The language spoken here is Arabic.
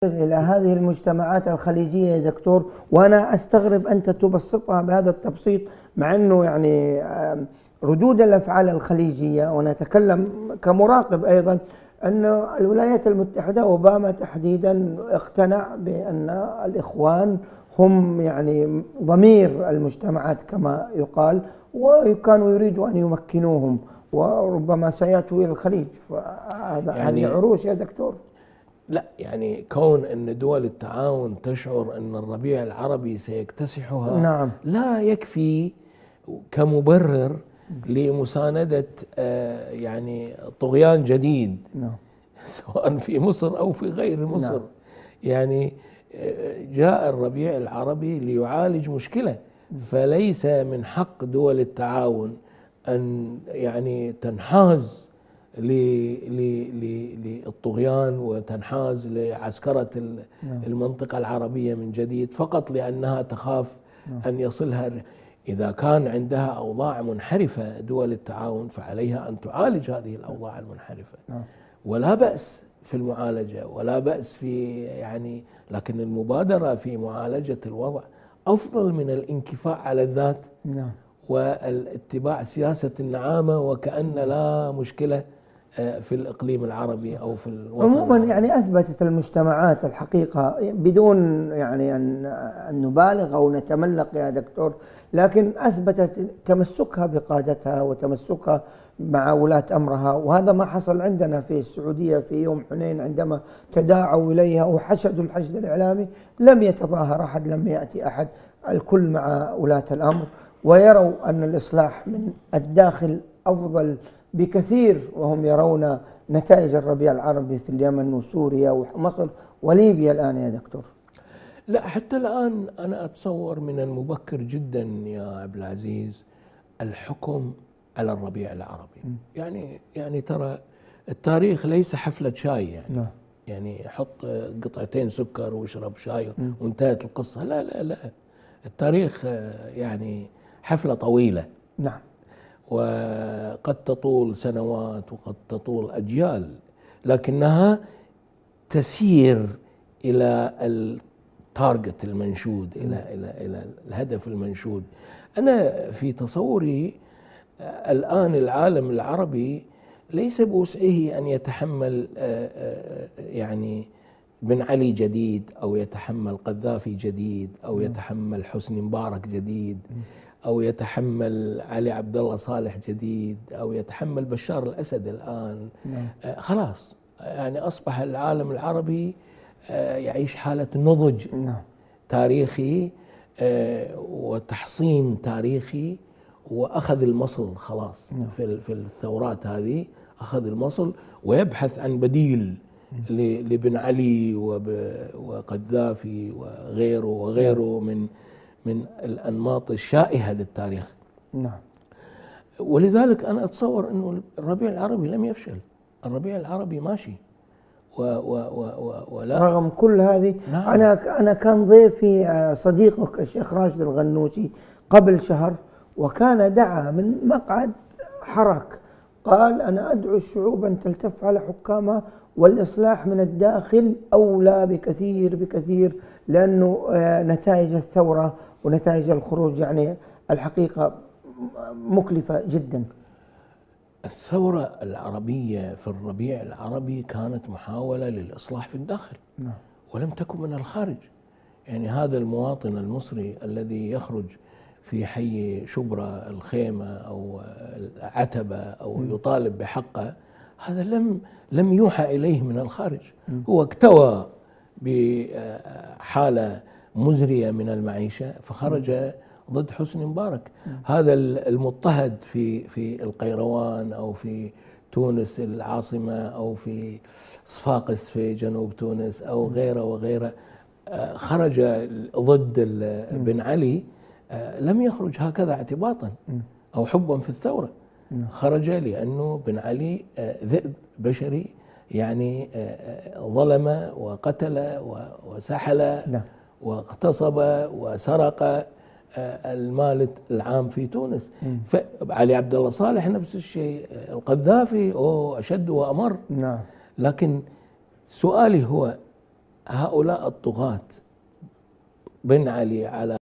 إلى هذه المجتمعات الخليجية يا دكتور، وأنا أستغرب أنت تبسطها بهذا التبسيط، مع أنه يعني ردود الأفعال الخليجية، ونتكلم كمراقب أيضا أن الولايات المتحدة أوباما تحديدا اقتنع بأن الإخوان هم يعني ضمير المجتمعات كما يقال، وكانوا يريدوا أن يمكنوهم، وربما سيأتوا إلى الخليج. هذه عروش يا دكتور. لا يعني كون أن دول التعاون تشعر أن الربيع العربي سيكتسحها، نعم، لا يكفي كمبرر لمساندة يعني طغيان جديد، نعم، سواء في مصر أو في غير مصر. نعم. يعني جاء الربيع العربي ليعالج مشكلة، فليس من حق دول التعاون أن يعني تنحاز للطغيان وتنحاز لعسكرة المنطقة العربية من جديد فقط لأنها تخاف أن يصلها. إذا كان عندها أوضاع منحرفة دول التعاون فعليها أن تعالج هذه الأوضاع المنحرفة، ولا بأس في المعالجة ولا بأس في يعني، لكن المبادرة في معالجة الوضع أفضل من الانكفاء على الذات والاتباع سياسة النعامة وكأن لا مشكلة في الإقليم العربي أو في الوطن عموما العربي. يعني أثبتت المجتمعات الحقيقة، بدون يعني أن نبالغ أو نتملق يا دكتور، لكن أثبتت تمسكها بقادتها وتمسكها مع ولاة أمرها. وهذا ما حصل عندنا في السعودية في يوم حنين، عندما تداعوا إليها وحشدوا الحشد الإعلامي، لم يتظاهر أحد، لم يأتي أحد، الكل مع ولاة الأمر، ويروا أن الإصلاح من الداخل أفضل بكثير، وهم يرون نتائج الربيع العربي في اليمن وسوريا ومصر وليبيا الآن يا دكتور. لا حتى الآن أنا أتصور من المبكر جدا يا عبد العزيز الحكم على الربيع العربي. يعني ترى التاريخ ليس حفلة شاي يعني يعني حط قطعتين سكر واشرب شاي وانتهت القصة. لا لا لا، التاريخ يعني حفلة طويلة. نعم. وقد تطول سنوات وقد تطول أجيال، لكنها تسير إلى التارجت المنشود، إلى الهدف المنشود. أنا في تصوري الآن العالم العربي ليس بوسعه أن يتحمل يعني بن علي جديد، أو يتحمل قذافي جديد، أو يتحمل حسني مبارك جديد، أو يتحمل علي عبد الله صالح جديد، أو يتحمل بشار الأسد الآن. خلاص يعني أصبح العالم العربي يعيش حالة نضج تاريخي وتحصين تاريخي، وأخذ المصل خلاص في الثورات هذه، أخذ المصل ويبحث عن بديل لبن علي وقذافي وغيره من الأنماط الشائهة للتاريخ. نعم. ولذلك أنا أتصور أنه الربيع العربي لم يفشل، الربيع العربي ماشي ولا رغم كل هذه. نعم. أنا كان ضيفي صديقك الشيخ راشد الغنوشي قبل شهر، وكان دعا من مقعد حرك، قال أنا أدعو الشعوب أن تلتف على حكامها، والإصلاح من الداخل أولى بكثير بكثير، لأنه نتائج الثورة ونتائج الخروج يعني الحقيقة مكلفة جدا. الثورة العربية في الربيع العربي كانت محاولة للإصلاح في الداخل ولم تكن من الخارج. يعني هذا المواطن المصري الذي يخرج في حي شبرا الخيمة أو عتبة أو يطالب بحقه، هذا لم يوحى إليه من الخارج، هو اكتوى بحالة مزرية من المعيشة فخرج ضد حسني مبارك. هذا المضطهد في القيروان أو في تونس العاصمة أو في صفاقس في جنوب تونس أو غيره وغيره، خرج ضد بن علي، لم يخرج هكذا اعتباطا أو حبا في الثورة، خرج لأنه بن علي ذئب بشري، يعني ظلم وقتل وسحل واغتصب وسرق المال العام في تونس. فعلي عبد الله صالح نفس الشيء، القذافي أشد وأمر. لكن سؤالي هو هؤلاء الطغاة بن علي على